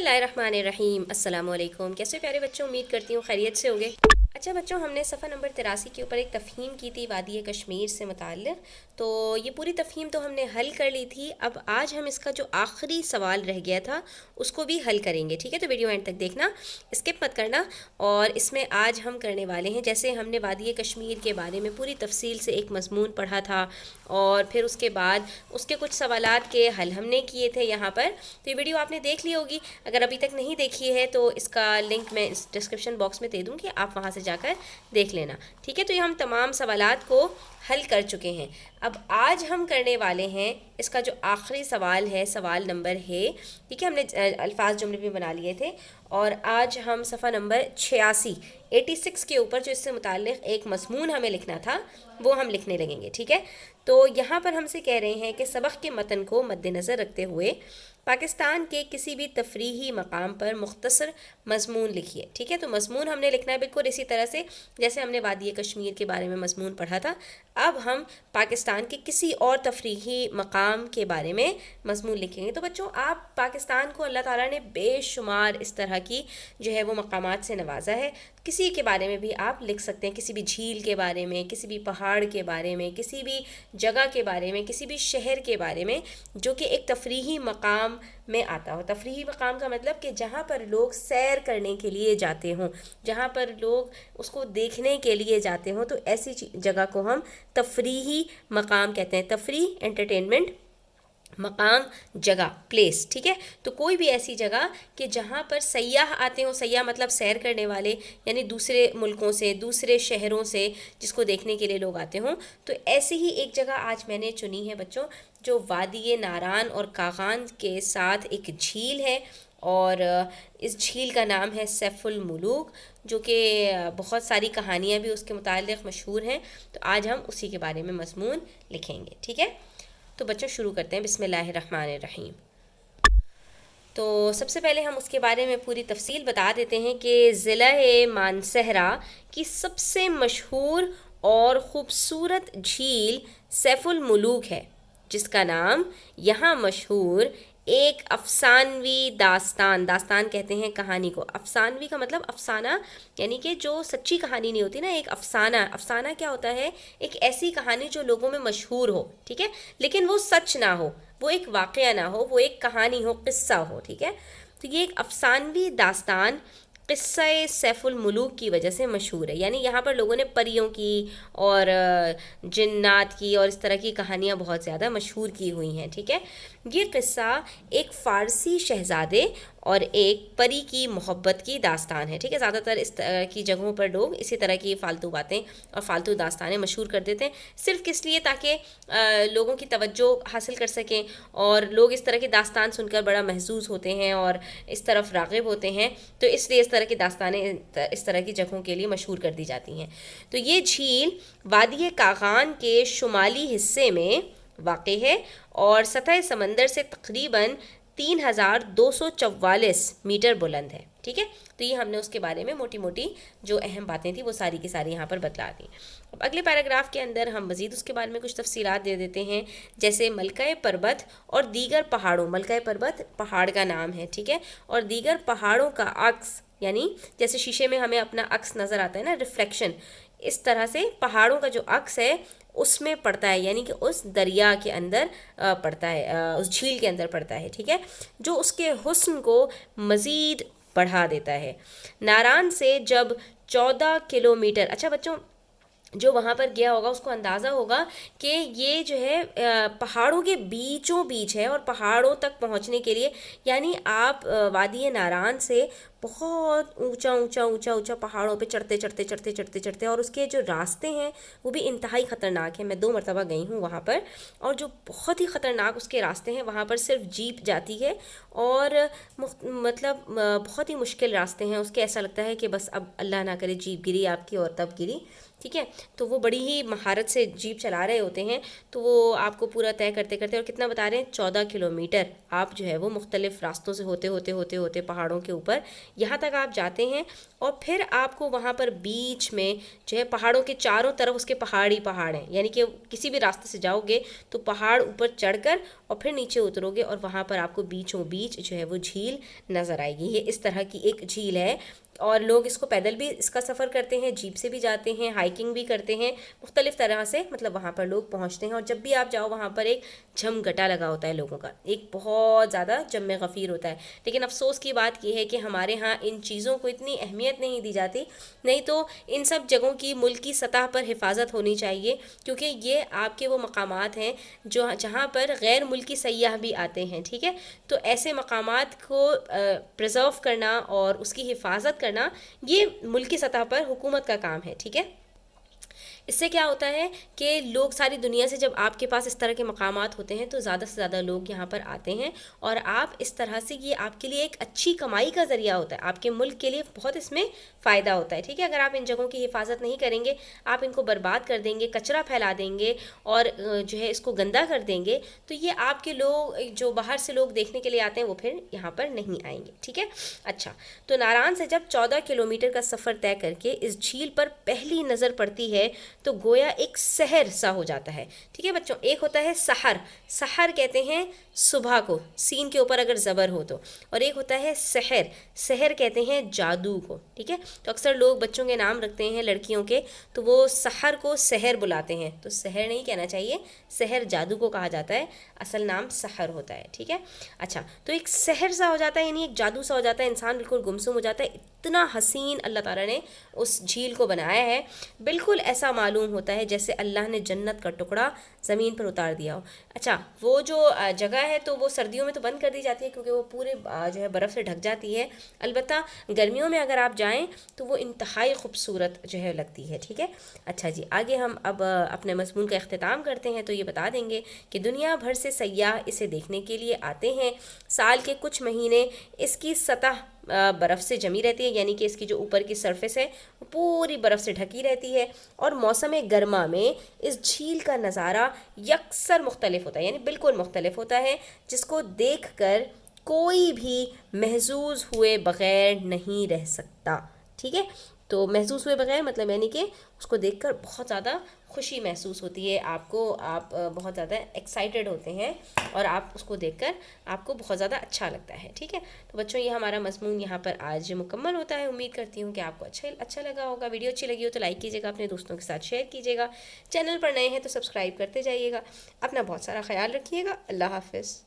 बिस्मिल्लाहिर्रहमानिर्रहीम। अस्सलाम वालेकुम। कैसे प्यारे बच्चों, उम्मीद करती हूँ खैरियत से होंगे। अच्छा बच्चों, हमने सफ़ा नंबर 83 के ऊपर एक तफ़हीम की थी वादी कश्मीर से मुताल्लिक़। तो ये पूरी तफ़हीम तो हमने हल कर ली थी। अब आज हम इसका जो आखिरी सवाल रह गया था उसको भी हल करेंगे, ठीक है। तो वीडियो एंड तक देखना, स्किप मत करना। और इसमें आज हम करने वाले हैं, जैसे हमने वादी कश्मीर के बारे में पूरी तफसील से एक मज़मून पढ़ा था और फिर उसके बाद उसके कुछ सवालात के हल हमने किए थे यहाँ पर। तो ये वीडियो आपने देख ली होगी। अगर अभी तक नहीं देखी है तो इसका लिंक मैं इस डिस्क्रिप्शन बॉक्स में दे दूँगी, आप वहाँ से जाकर देख लेना, ठीक है। तो ये हम तमाम सवालात को हल कर चुके हैं। अब आज हम करने वाले हैं इसका जो आखिरी सवाल है, सवाल नंबर है, ठीक है। हमने अल्फाज जुमले भी बना लिए थे और आज हम सफ़ा नंबर 86 के ऊपर जो इससे मुताल्लिक़ एक मज़मून हमें लिखना था वो हम लिखने लगेंगे, ठीक है। तो यहाँ पर हमसे कह रहे हैं कि सबक के मतन को मद्देनज़र रखते हुए पाकिस्तान के किसी भी तफरीही मकाम पर मुख्तसर मज़मून लिखिए, ठीक है। तो मज़मून हमने लिखना है बिल्कुल इसी तरह से जैसे हमने वादी कश्मीर के बारे में मज़मून पढ़ा था। अब हम पाकिस्तान के किसी और तफरीही मकाम के बारे में मज़मून लिखेंगे। तो बच्चों, आप पाकिस्तान को अल्लाह ताला ने बेशुमार इस तरह की जो है वो मकामात से नवाजा है। किसी के बारे में भी आप लिख सकते हैं, किसी भी झील के बारे में, किसी भी पहाड़ के बारे में, किसी भी जगह के बारे में, किसी भी शहर के बारे में जो कि एक तफरीही मकाम में आता हो। तफरीही मकाम का मतलब कि जहाँ पर लोग सैर करने के लिए जाते हों, जहाँ पर लोग उसको देखने के लिए जाते हों, तो ऐसी जगह को हम तफरीही मकाम कहते हैं। तफरी, एंटरटेनमेंट, मकाम, जगह, प्लेस, ठीक है। तो कोई भी ऐसी जगह कि जहाँ पर सयाह आते हों, सयाह मतलब सैर करने वाले, यानी दूसरे मुल्कों से, दूसरे शहरों से जिसको देखने के लिए लोग आते हों। तो ऐसी ही एक जगह आज मैंने चुनी है बच्चों, जो वादी नारान और कागान के साथ एक झील है और इस झील का नाम है सैफुल मुलूक, जो कि बहुत सारी कहानियाँ भी उसके मुताल्लिक़ मशहूर हैं। तो आज हम उसी के बारे में मज़मून लिखेंगे, ठीक है। तो बच्चों शुरू करते हैं, बिस्मिल्लाहिर्रहमानिर्रहीम। तो सबसे पहले हम उसके बारे में पूरी तफसील बता देते हैं कि ज़िला मानसहरा की सबसे मशहूर और ख़ूबसूरत झील सैफुल मुलूक है, जिसका नाम यहाँ मशहूर एक अफसानवी दास्तान, दास्तान कहते हैं कहानी को। अफसानवी का मतलब अफसाना, यानी कि जो सच्ची कहानी नहीं होती ना, एक अफसाना। अफसाना क्या होता है? एक ऐसी कहानी जो लोगों में मशहूर हो, ठीक है, लेकिन वो सच ना हो, वो एक वाक़या ना हो, वो एक कहानी हो, क़िस्सा हो, ठीक है। तो ये एक अफसानवी दास्तान क़िस्सा सैफुल मुलूक की वजह से मशहूर है। यानी यहाँ पर लोगों ने परियों की और जिन्नात की और इस तरह की कहानियाँ बहुत ज़्यादा मशहूर की हुई हैं, ठीक है। ये क़िस्सा एक फ़ारसी शहज़ादे और एक परी की मोहब्बत की दास्तान है, ठीक है। ज़्यादातर इस तरह की जगहों पर लोग इसी तरह की फ़ालतू बातें और फ़ालतू दास्तानें मशहूर कर देते हैं, सिर्फ़ किस लिए? ताकि लोगों की तवज्जो हासिल कर सकें और लोग इस तरह की दास्तान सुनकर बड़ा महज़ूज़ होते हैं और इस तरफ राग़िब होते हैं। तो इसलिए इस तरह की दास्तानें इस तरह की जगहों के लिए मशहूर कर दी जाती हैं। तो ये झील वादी कागान के शुमाली हिस्से में वाक़ई है और सतह समंदर से तकरीबन 3244 मीटर बुलंद है, ठीक है। तो ये हमने उसके बारे में मोटी मोटी जो अहम बातें थी वो सारी की सारी यहाँ पर बतला दी। अब अगले पैराग्राफ के अंदर हम मज़ीद उसके बारे में कुछ तफसीलात दे देते हैं, जैसे मलका पर्वत और दीगर पहाड़ों, मलका पर्वत पहाड़ का नाम है, ठीक है, और दीगर पहाड़ों का अक्स, यानी जैसे शीशे में हमें अपना अक्स नज़र आता है ना, रिफ्लेक्शन, इस तरह से पहाड़ों का जो अक्स है उसमें पड़ता है, यानी कि उस दरिया के अंदर पड़ता है, उस झील के अंदर पड़ता है, ठीक है, जो उसके हुस्न को मज़ीद बढ़ा देता है। नारान से जब 14 किलोमीटर, अच्छा बच्चों, जो वहाँ पर गया होगा उसको अंदाज़ा होगा कि ये जो है पहाड़ों के बीचों बीच है और पहाड़ों तक पहुँचने के लिए, यानी आप वादी नारान से बहुत ऊंचा ऊंचा ऊंचा ऊंचा पहाड़ों पे चढ़ते चढ़ते चढ़ते चढ़ते चढ़ते, और उसके जो रास्ते हैं वो भी इंतहाई ख़तरनाक है। मैं 2 मरतबा गई हूँ वहाँ पर, और जो बहुत ही ख़तरनाक उसके रास्ते हैं, वहाँ पर सिर्फ जीप जाती है और मतलब बहुत ही मुश्किल रास्ते हैं उसके। ऐसा लगता है कि बस अब अल्लाह ना करे जीप गिरी आपकी और तब गिरी, ठीक है। तो वो बड़ी ही महारत से जीप चला रहे होते हैं, तो वो आपको पूरा तय करते करते, और कितना बता रहे हैं, 14 किलोमीटर आप जो है वो मुख्तलिफ़ रास्तों से होते होते होते होते पहाड़ों के ऊपर यहाँ तक आप जाते हैं और फिर आपको वहाँ पर बीच में जो है पहाड़ों के चारों तरफ उसके पहाड़ ही पहाड़ हैं, यानी कि किसी भी रास्ते से जाओगे तो पहाड़ ऊपर चढ़कर और फिर नीचे उतरोगे और वहाँ पर आपको बीचों बीच जो है वो झील नज़र आएगी। ये इस तरह की एक झील है और लोग इसको पैदल भी इसका सफ़र करते हैं, जीप से भी जाते हैं, हाइकिंग भी करते हैं, मुख्तलिफ़ तरह से मतलब वहाँ पर लोग पहुँचते हैं। और जब भी आप जाओ वहाँ पर एक झमघटा लगा होता है लोगों का, एक बहुत ज़्यादा जम गफ़ीर होता है। लेकिन अफसोस की बात यह है कि हमारे यहाँ इन चीज़ों को इतनी अहमियत नहीं दी जाती, नहीं तो इन सब जगहों की मुल्की सतह पर हिफाजत होनी चाहिए, क्योंकि ये आपके वो मकामात हैं जो जहाँ पर गैर मुल्की सयाह भी आते हैं। ठीक है, तो ऐसे मकामात को प्रिजर्व करना और उसकी हिफाजत करना ये मुल्की सतह पर हुकूमत का काम है। ठीक है, इससे क्या होता है कि लोग सारी दुनिया से जब आपके पास इस तरह के मकामात होते हैं तो ज़्यादा से ज़्यादा लोग यहाँ पर आते हैं और आप इस तरह से ये आपके लिए एक अच्छी कमाई का ज़रिया होता है, आपके मुल्क के लिए बहुत इसमें फ़ायदा होता है। ठीक है, अगर आप इन जगहों की हिफाजत नहीं करेंगे, आप इनको बर्बाद कर देंगे, कचरा फैला देंगे और जो है इसको गंदा कर देंगे, तो ये आपके लोग जो बाहर से लोग देखने के लिए आते हैं वो फिर यहाँ पर नहीं आएंगे। ठीक है, अच्छा, तो नारान से जब 14 किलोमीटर का सफ़र तय करके इस झील पर पहली नज़र पड़ती है तो गोया एक सहर सा हो जाता है। ठीक है बच्चों, एक होता है सहर, सहर कहते हैं सुबह को, सीन के ऊपर अगर ज़बर हो तो, और एक होता है सहर, सहर कहते हैं जादू को। ठीक है, तो अक्सर लोग बच्चों के नाम रखते हैं लड़कियों के तो वो सहर को सहर बुलाते हैं, तो सहर नहीं कहना चाहिए, सहर जादू को कहा जाता है, असल नाम सहर होता है। ठीक है, अच्छा, तो एक सहर सा हो जाता है, यानी एक जादू सा हो जाता है, इंसान बिल्कुल गुमसुम हो जाता है। इतना हसीन अल्लाह ताला ने उस झील को बनाया है, बिल्कुल ऐसा मालूम होता है जैसे अल्लाह ने जन्नत का टुकड़ा ज़मीन पर उतार दिया हो। अच्छा, वो जो जगह है तो वो सर्दियों में तो बंद कर दी जाती है क्योंकि वो पूरे जो है बर्फ़ से ढक जाती है, अलबत्ता गर्मियों में अगर आप जाएं तो वो इंतहाई खूबसूरत जो है लगती है। ठीक है, अच्छा जी, आगे हम अब अपने मज़मून का अख्तिताम करते हैं तो ये बता देंगे कि दुनिया भर से सयाह इसे देखने के लिए आते हैं। साल के कुछ महीने इसकी सतह बर्फ़ से जमी रहती है, यानी कि इसकी जो ऊपर की सरफेस है वो पूरी बर्फ़ से ढकी रहती है, और मौसम गर्मा में इस झील का नज़ारा यकसर मुख्तलिफ होता है, यानी बिल्कुल मुख्तलिफ होता है, जिसको देख कर कोई भी महजूज हुए बग़ैर नहीं रह सकता। ठीक है, तो महसूस हुए बगैर मतलब यानी कि उसको देखकर बहुत ज़्यादा खुशी महसूस होती है आपको, आप बहुत ज़्यादा एक्साइटेड होते हैं और आप उसको देखकर आपको बहुत ज़्यादा अच्छा लगता है। ठीक है, तो बच्चों ये हमारा मज़मून यहाँ पर आज मुकम्मल होता है। उम्मीद करती हूँ कि आपको अच्छा लगा होगा। वीडियो अच्छी लगी हो तो लाइक कीजिएगा, अपने दोस्तों के साथ शेयर कीजिएगा, चैनल पर नए हैं तो सब्सक्राइब करते जाइएगा। अपना बहुत सारा ख्याल रखिएगा। अल्लाह हाफ़िज़।